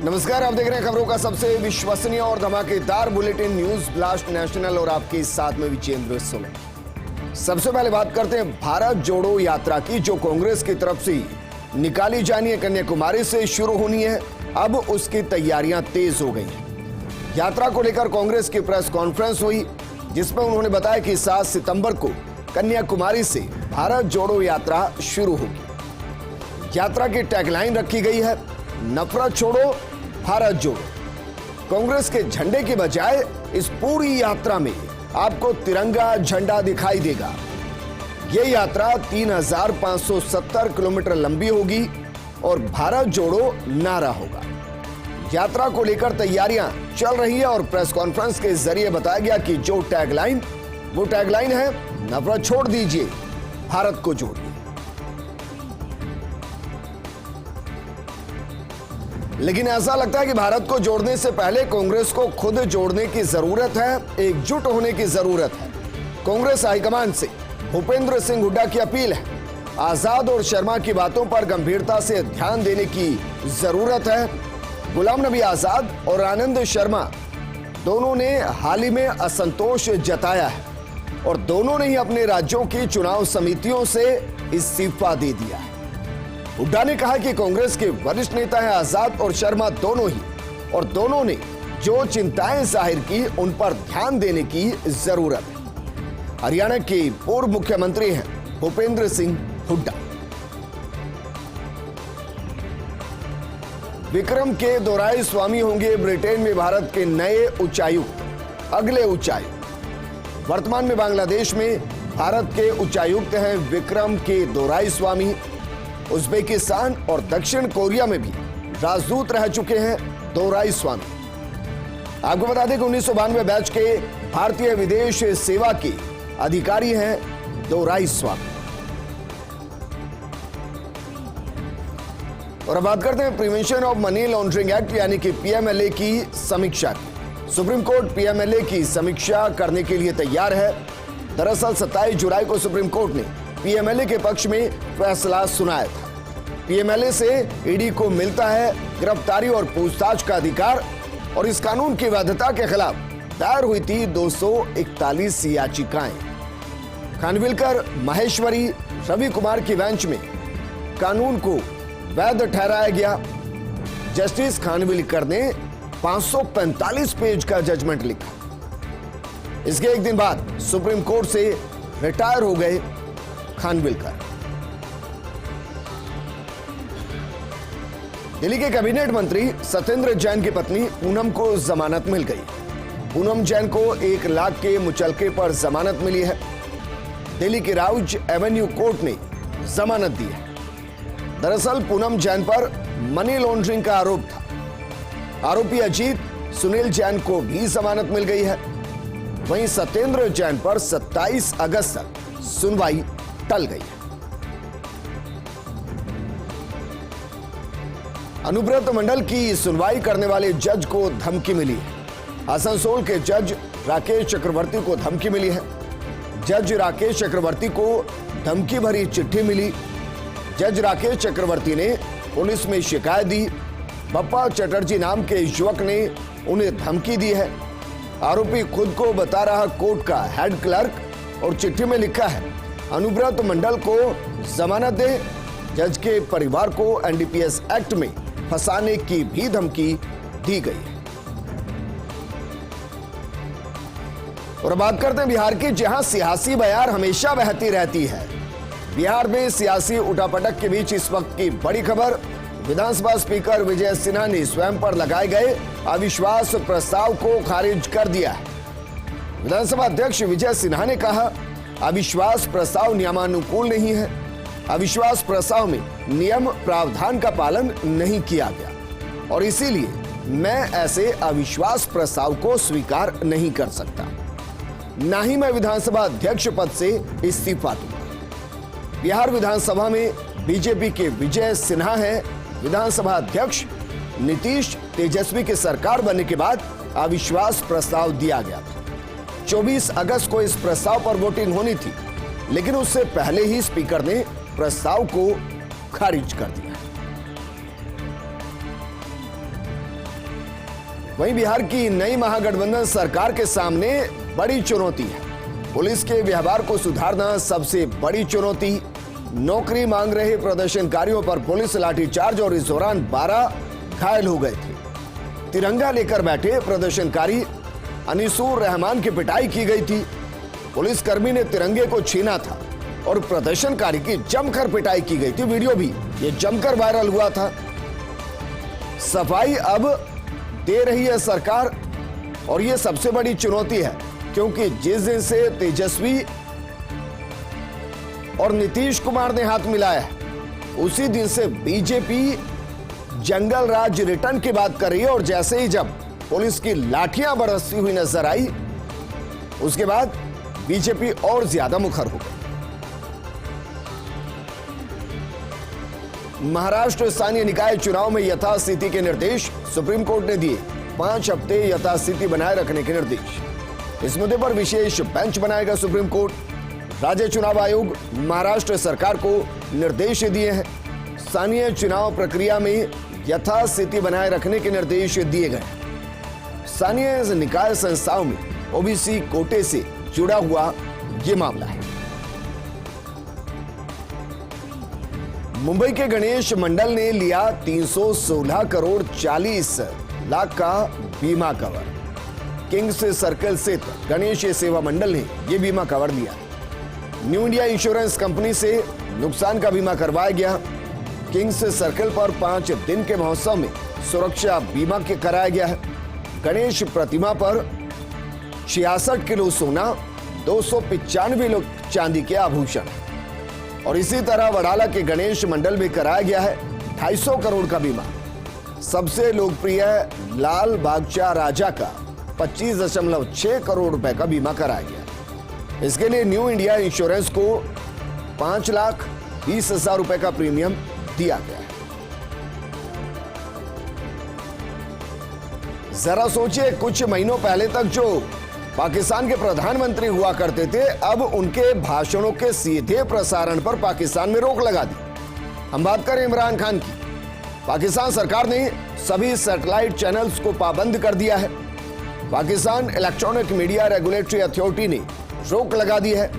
नमस्कार, आप देख रहे हैं खबरों का सबसे विश्वसनीय और धमाकेदार बुलेटिन न्यूज ब्लास्ट नेशनल और आपके साथ में विजेंद्र सोलन। सबसे पहले बात करते हैं भारत जोड़ो यात्रा की, जो कांग्रेस की तरफ से निकाली जानी है, कन्याकुमारी से शुरू होनी है। अब उसकी तैयारियां तेज हो गई हैं। यात्रा को लेकर कांग्रेस की प्रेस कॉन्फ्रेंस हुई, जिसमें उन्होंने बताया कि 7 सितंबर को कन्याकुमारी से भारत जोड़ो यात्रा शुरू होगी। यात्रा की टैगलाइन रखी गई है, नफरत छोड़ो भारत जोड़ो। कांग्रेस के झंडे के बजाय इस पूरी यात्रा में आपको तिरंगा झंडा दिखाई देगा। यह यात्रा 3570 किलोमीटर लंबी होगी और भारत जोड़ो नारा होगा। यात्रा को लेकर तैयारियां चल रही है और प्रेस कॉन्फ्रेंस के जरिए बताया गया कि जो टैगलाइन है, नफरत छोड़ दीजिए, भारत को जोड़िए। लेकिन ऐसा लगता है कि भारत को जोड़ने से पहले कांग्रेस को खुद जोड़ने की जरूरत है, एकजुट होने की जरूरत है। कांग्रेस हाईकमान से भूपेंद्र सिंह हुड्डा की अपील है, आजाद और शर्मा की बातों पर गंभीरता से ध्यान देने की जरूरत है। गुलाम नबी आजाद और आनंद शर्मा दोनों ने हाल ही में असंतोष जताया है और दोनों ने ही अपने राज्यों की चुनाव समितियों से इस्तीफा दे दिया है। हुड्डा ने कहा कि कांग्रेस के वरिष्ठ नेता हैं आजाद और शर्मा दोनों ही, और दोनों ने जो चिंताएं जाहिर की उन पर ध्यान देने की जरूरत है। हरियाणा के पूर्व मुख्यमंत्री हैं भूपेंद्र सिंह हुड्डा। विक्रम के दोराई स्वामी होंगे ब्रिटेन में भारत के नए उच्चायुक्त, अगले उच्चायुक्त। वर्तमान में बांग्लादेश में भारत के उच्चायुक्त हैं विक्रम के दोराई स्वामी। उज्बेकिस्तान और दक्षिण कोरिया में भी राजदूत रह चुके हैं दोराई स्वामी। आपको बता दें कि 1992 बैच के भारतीय विदेश सेवा के अधिकारी हैं दोराई स्वामी। और अब बात करते हैं prevention of money laundering act यानी कि पीएमएलए की समीक्षा की। सुप्रीम कोर्ट पीएमएलए की समीक्षा करने के लिए तैयार है। दरअसल 27 जुलाई को सुप्रीम कोर्ट ने पीएमएलए के पक्ष में फैसला सुनाया था। पीएमएलए से ईडी को मिलता है गिरफ्तारी और पूछताछ का अधिकार, और इस कानून की वैधता के खिलाफ दायर हुई थी 241 याचिकाएं। खानविलकर, माहेश्वरी, रवि कुमार की बेंच में कानून को वैध ठहराया गया। जस्टिस खानविलकर ने 545 पेज का जजमेंट लिखा। इसके एक दिन बाद सुप्रीम कोर्ट से रिटायर हो गए खानविलकर। दिल्ली के कैबिनेट मंत्री सत्येंद्र जैन की पत्नी पूनम को जमानत मिल गई। पूनम जैन को 1 लाख के मुचलके पर जमानत मिली है। दिल्ली की राउज एवेन्यू कोर्ट ने जमानत दी है। दरअसल पूनम जैन पर मनी लॉन्ड्रिंग का आरोप था। आरोपी अजीत सुनील जैन को भी जमानत मिल गई है। वहीं सत्येंद्र जैन पर 27 अगस्त तक सुनवाई टल गई है। अनुव्रत मंडल की सुनवाई करने वाले जज को धमकी मिली है। आसनसोल के जज राकेश चक्रवर्ती को धमकी मिली है। जज राकेश चक्रवर्ती को धमकी भरी चिट्ठी मिली। जज राकेश चक्रवर्ती ने पुलिस में शिकायत दी। बप्पा चटर्जी नाम के युवक ने उन्हें धमकी दी है। आरोपी खुद को बता रहा कोर्ट का हेड क्लर्क और चिट्ठी में लिखा है, अनुव्रत मंडल को जमानत दे। जज के परिवार को एनडीपीएस एक्ट में फंसाने की भी धमकी दी गई है। और बात करते हैं बिहार की, जहां सियासी बयार हमेशा बहती रहती है। बिहार में सियासी उठापटक के बीच इस वक्त की बड़ी खबर, विधानसभा स्पीकर विजय सिन्हा ने स्वयं पर लगाए गए अविश्वास प्रस्ताव को खारिज कर दिया है। विधानसभा अध्यक्ष विजय सिन्हा ने कहा, अविश्वास प्रस्ताव नियमानुकूल नहीं है। अविश्वास प्रस्ताव में नियम प्रावधान का पालन नहीं किया गया और इसीलिए मैं ऐसे अविश्वास प्रस्ताव को स्वीकार नहीं कर सकता। ना ही मैं विधानसभा अध्यक्ष पद से इस्तीफा दूंगा। बिहार विधानसभा में बीजेपी के विजय सिन्हा हैं विधानसभा अध्यक्ष। नीतीश तेजस्वी की सरकार बनने के बाद अविश्वास प्रस्ताव दिया गया था। 24 अगस्त को इस प्रस्ताव पर वोटिंग होनी थी, लेकिन उससे पहले ही स्पीकर ने प्रस्ताव को खारिज कर दिया। वहीं बिहार की नई महागठबंधन सरकार के सामने बड़ी चुनौती है। पुलिस के व्यवहार को सुधारना सबसे बड़ी चुनौती। नौकरी मांग रहे प्रदर्शनकारियों पर पुलिस लाठीचार्ज और इस दौरान 12 घायल हो गए थे। तिरंगा लेकर बैठे प्रदर्शनकारी अनीसुर रहमान की पिटाई की गई थी। पुलिसकर्मी ने तिरंगे को छीना था और प्रदर्शनकारी की जमकर पिटाई की गई थी। वीडियो भी ये जमकर वायरल हुआ था। सफाई अब दे रही है सरकार और ये सबसे बड़ी चुनौती है, क्योंकि जिस दिन से तेजस्वी और नीतीश कुमार ने हाथ मिलाया है उसी दिन से बीजेपी जंगल राज रिटर्न की बात कर रही है। और जैसे ही जब पुलिस की लाठियां बरसती हुई नजर आई उसके बाद बीजेपी और ज्यादा मुखर हो गई। महाराष्ट्र स्थानीय निकाय चुनाव में यथास्थिति के निर्देश सुप्रीम कोर्ट ने दिए। 5 हफ्ते यथास्थिति बनाए रखने के निर्देश। इस मुद्दे पर विशेष बेंच बनाएगा सुप्रीम कोर्ट। राज्य चुनाव आयोग महाराष्ट्र सरकार को निर्देश दिए हैं। स्थानीय चुनाव प्रक्रिया में यथास्थिति बनाए रखने के निर्देश दिए गए। स्थानीय निकाय संस्थाओं में ओबीसी कोटे से जुड़ा हुआ यह मामला है। मुंबई के गणेश मंडल ने लिया 316 करोड़ 40 लाख का बीमा कवर। किंग्स सर्कल स्थित गणेश सेवा मंडल ने यह बीमा कवर लिया। न्यू इंडिया इंश्योरेंस कंपनी से नुकसान का बीमा करवाया गया। किंग्स सर्कल पर 5 दिन के महोत्सव में सुरक्षा बीमा कराया गया है। गणेश प्रतिमा पर 66 किलो सोना, 295 किलो चांदी के आभूषण और इसी तरह वडाला के गणेश मंडल में कराया गया है 250 करोड़ का बीमा। सबसे लोकप्रिय लाल बागचा राजा का 25.6 करोड़ रुपए का बीमा कराया गया। इसके लिए न्यू इंडिया इंश्योरेंस को 5,20,000 रुपए का प्रीमियम दिया गया है। जरा सोचिए, कुछ महीनों पहले तक जो पाकिस्तान के प्रधानमंत्री हुआ करते थे, अब उनके भाषणों के सीधे प्रसारण पर पाकिस्तान में रोक लगा दी। हम बात करें इमरान खान की। पाकिस्तान सरकार ने सभी सैटेलाइट चैनल्स को पाबंद कर दिया है। Pakistan electronic media regulatory authority ने रोक लगा दी है।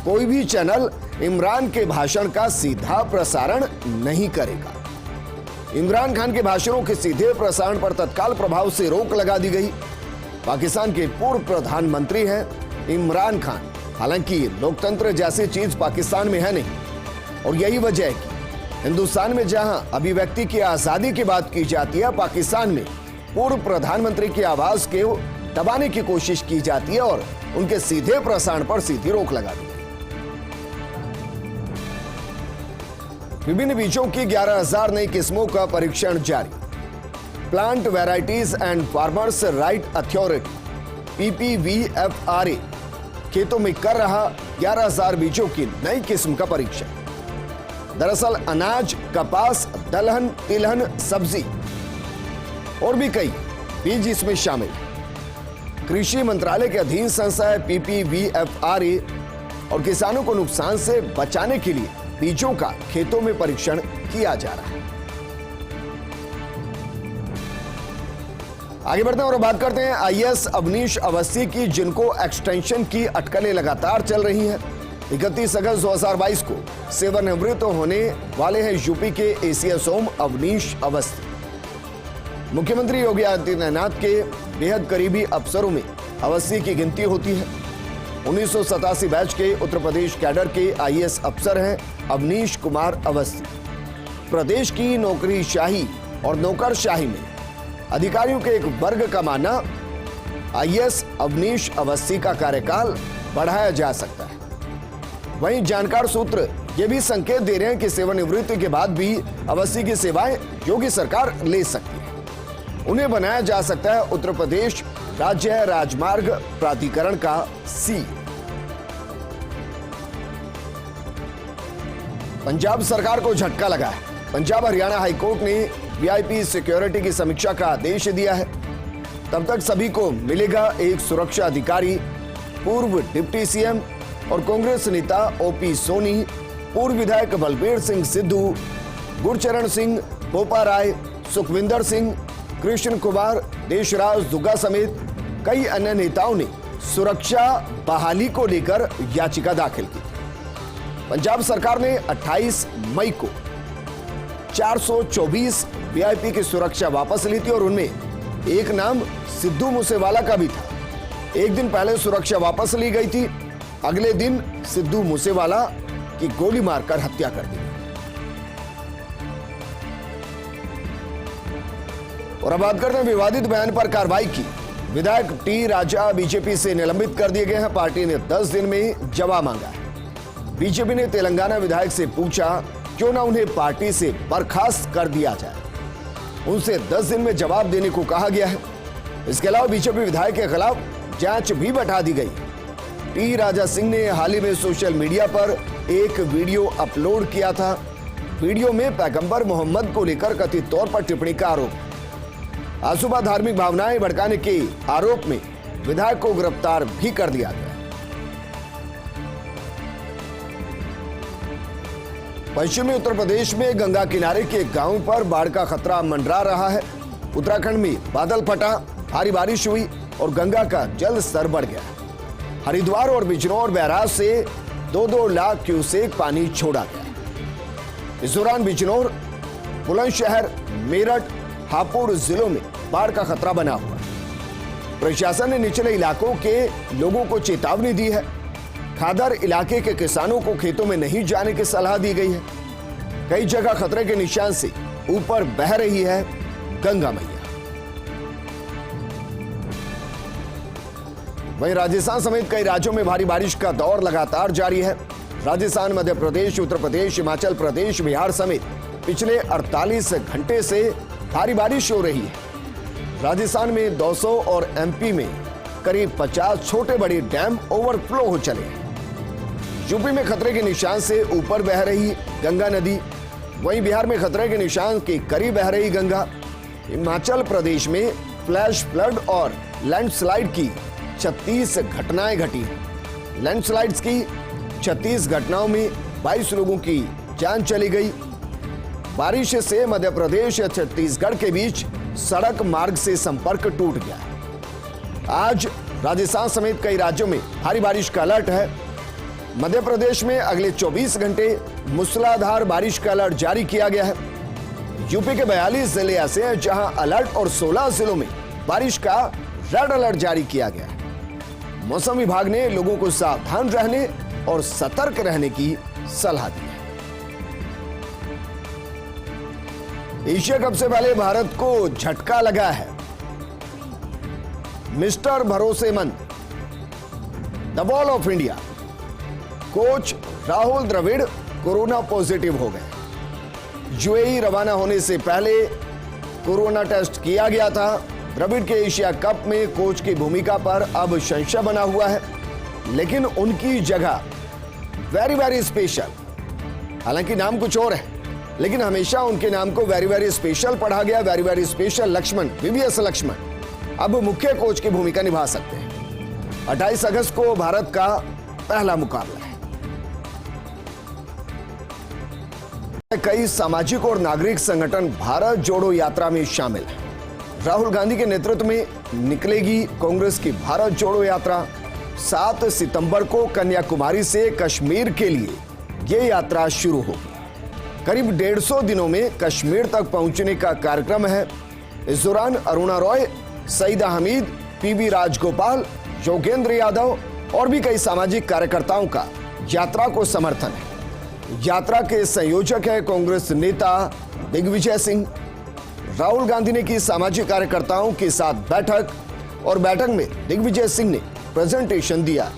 कोई भी चैनल इमरान के भाषण का सीधा प्रसारण नहीं करेगा। इमरान खान के भाषणों के सीधे प्रसारण पर तत्काल प्रभाव से रोक लगा दी गई। पाकिस्तान के पूर्व प्रधानमंत्री हैं इमरान खान। हालांकि लोकतंत्र जैसी चीज पाकिस्तान में है नहीं और यही वजह है कि हिंदुस्तान में जहां अभिव्यक्ति की आजादी की बात की जाती है, पाकिस्तान में पूर्व प्रधानमंत्री की आवाज को दबाने की कोशिश की जाती है और उनके सीधे प्रसारण पर सीधी रोक लगा दी। विभिन्न बीजों की 11,000 नई किस्मों का परीक्षण जारी। Plant varieties and farmers right authority PPVFRA खेतों में कर रहा 11,000 बीजों की नई किस्म का परीक्षण। दरअसल अनाज, कपास, दलहन, तिलहन, सब्जी और भी कई बीज इसमें शामिल है। कृषि मंत्रालय के अधीन संस्था है PPVFRA और किसानों को नुकसान से बचाने के लिए बीजों का खेतों में परीक्षण किया जा रहा है। आगे बढ़ते हैं और बात करते हैं IAS अवनीश अवस्थी की, जिनको एक्सटेंशन की अटकलें लगातार चल रही हैं। 31 अगस्त 2022 को सेवानिवृत्त होने वाले हैं यूपी के ACS होम अवनीश अवस्थी। मुख्यमंत्री योगी आदित्यनाथ के बेहद करीबी अफसरों में अवस्थी की गिनती होती है। 1987 बैच के उत्तर प्रदेश कैडर के IAS अफसर हैं अवनीश कुमार अवस्थी। प्रदेश की नौकरीशाही और नौकरशाही में अधिकारियों के एक वर्ग का मानना IAS अवनीश अवस्थी का कार्यकाल बढ़ाया जा सकता है। वहीं जानकार सूत्र ये भी संकेत दे रहे हैं कि सेवानिवृत्ति के बाद भी अवस्थी की सेवाएं योगी सरकार ले सकती है। उन्हें बनाया जा सकता है उत्तर प्रदेश राज्य राजमार्ग प्राधिकरण का C। पंजाब सरकार को झटका लगा है। पंजाब हरियाणा हाईकोर्ट ने VIP सिक्योरिटी की समीक्षा का आदेश दिया है। तब तक सभी को मिलेगा एक सुरक्षा अधिकारी। पूर्व डिप्टी CM और कांग्रेस नेता OP सोनी, पूर्व विधायक बलबीर सिंह सिद्धू, गुरचरण सिंह, बोपा राय, सुखविंदर सिंह, कृष्ण कुमार, देशराज दुग्गा समेत कई अन्य नेताओं ने सुरक्षा बहाली को लेकर याचिका दाखिल की। पंजाब सरकार ने 28 मई को 424 वीआईपी की सुरक्षा वापस ली थी और उनमें एक नाम सिद्धू मूसेवाला का भी था। एक दिन पहले सुरक्षा वापस ली गई थी, अगले दिन सिद्धू मूसेवाला की गोली मारकर हत्या कर दी। और अब बात करते हैं विवादित बयान पर कार्रवाई की। विधायक टी राजा बीजेपी से निलंबित कर दिए गए हैं। पार्टी ने 10 दिन में जवाब मांगा है। बीजेपी ने तेलंगाना विधायक से पूछा क्यों ना उन्हें पार्टी से बर्खास्त कर दिया जाए। उनसे 10 दिन में जवाब देने को कहा गया है। इसके अलावा बीजेपी विधायक के खिलाफ जांच भी बैठा दी गई। टी राजा सिंह ने हाल ही में सोशल मीडिया पर एक वीडियो अपलोड किया था। वीडियो में पैगंबर मोहम्मद को लेकर कथित तौर पर टिप्पणी का आरोप। आज सुबह धार्मिक भावनाएं भड़काने के आरोप में विधायक को गिरफ्तार भी कर दिया गया। पश्चिमी उत्तर प्रदेश में गंगा किनारे के गांव पर बाढ़ का खतरा मंडरा रहा है। उत्तराखंड में बादल फटा, भारी बारिश हुई और गंगा का जल स्तर बढ़ गया। हरिद्वार और बिजनौर बैराज से 2-2 लाख क्यूसेक पानी छोड़ा गया। इस दौरान बिजनौर, बुलंदशहर, मेरठ, हापुड़ जिलों में बाढ़ का खतरा बना हुआ है। प्रशासन ने निचले इलाकों के लोगों को चेतावनी दी है। खादर इलाके के किसानों को खेतों में नहीं जाने की सलाह दी गई है। कई जगह खतरे के निशान से ऊपर बह रही है गंगा मैया। वहीं राजस्थान समेत कई राज्यों में भारी बारिश का दौर लगातार जारी है। राजस्थान, मध्य प्रदेश, उत्तर प्रदेश, हिमाचल प्रदेश, बिहार समेत पिछले 48 घंटे से भारी बारिश हो रही है। राजस्थान में 200 और एमपी में करीब 50 छोटे बड़े डैम ओवरफ्लो हो चले हैं। यूपी में खतरे के निशान से ऊपर बह रही गंगा नदी। वहीं बिहार में खतरे के निशान के करीब बह रही गंगा। हिमाचल प्रदेश में फ्लैश फ्लड और लैंडस्लाइड की 36 घटनाएं घटी हैं। लैंडस्लाइड्स की 36 घटनाओं में 22 लोगों की जान चली गई। बारिश से मध्य प्रदेश या छत्तीसगढ़ के बीच सड़क मार्ग से संपर्क टूट गया है। आज राजस्थान समेत कई राज्यों में भारी बारिश का अलर्ट है। मध्य प्रदेश में अगले 24 घंटे मूसलाधार बारिश का अलर्ट जारी किया गया है। यूपी के 42 जिले ऐसे हैं जहां अलर्ट और 16 जिलों में बारिश का रेड अलर्ट जारी किया गया है। मौसम विभाग ने लोगों को सावधान रहने और सतर्क रहने की सलाह दी है। एशिया कप से पहले भारत को झटका लगा है। मिस्टर भरोसेमंद, the wall of India coach Rahul Dravid corona positive हो गए। यूएई रवाना होने से पहले कोरोना टेस्ट किया गया था। द्रविड़ के एशिया कप में कोच की भूमिका पर अब संशय बना हुआ है, लेकिन उनकी जगह वेरी वेरी स्पेशल, हालांकि नाम कुछ और है लेकिन हमेशा उनके नाम को वेरी वेरी स्पेशल पढ़ा गया। Very very special Laxman, VVS Laxman अब मुख्य कोच की भूमिका निभा सकते हैं। 28 अगस्त को भारत का पहला मुकाबला है। कई सामाजिक और नागरिक संगठन भारत जोड़ो यात्रा में शामिल हैं। राहुल गांधी के नेतृत्व में निकलेगी कांग्रेस की भारत जोड़ो यात्रा। 7 सितंबर को कन्याकुमारी से कश्मीर के लिए यह यात्रा शुरू होगी। करीब 150 दिनों में कश्मीर तक पहुंचने का कार्यक्रम है। इस दौरान अरुणा रॉय, सईदा हमीद, पीवी राजगोपाल, योगेंद्र यादव और भी कई सामाजिक कार्यकर्ताओं का यात्रा को समर्थन है। यात्रा के संयोजक है कांग्रेस नेता दिग्विजय सिंह। राहुल गांधी ने की सामाजिक कार्यकर्ताओं के साथ बैठक और बैठक में दिग्विजय सिंह ने प्रेजेंटेशन दिया।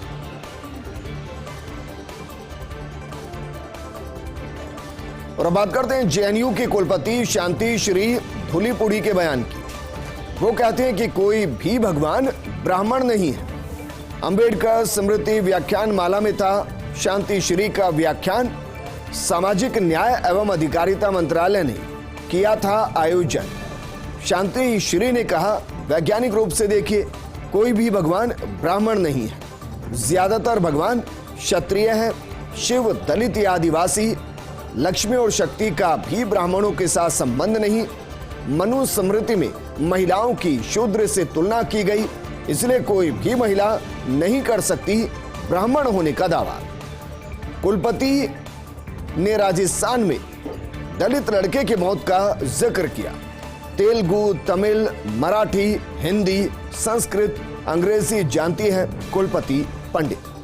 और अब बात करते हैं जेएनयू की कुलपति शांति श्री धुलीपुड़ी के बयान की। वो कहते हैं कि कोई भी भगवान ब्राह्मण नहीं है। अंबेडकर स्मृति व्याख्यान माला में था शांति श्री का व्याख्यान। सामाजिक न्याय एवं अधिकारिता मंत्रालय ने किया था आयोजन। शांति श्री ने कहा, वैज्ञानिक रूप से देखिए, कोई भी भगवान ब्राह्मण नहीं है। ज्यादातर भगवान क्षत्रिय हैं। शिव दलित या आदिवासी, लक्ष्मी और शक्ति का भी ब्राह्मणों के साथ संबंध नहीं। मनुस्मृति में महिलाओं की शूद्र से तुलना की गई, इसलिए कोई भी महिला नहीं कर सकती ब्राह्मण होने का दावा। कुलपति ने राजस्थान में दलित लड़के की मौत का जिक्र किया। तेलुगु, तमिल, मराठी, हिंदी, संस्कृत, अंग्रेजी जानती है कुलपति पंडित।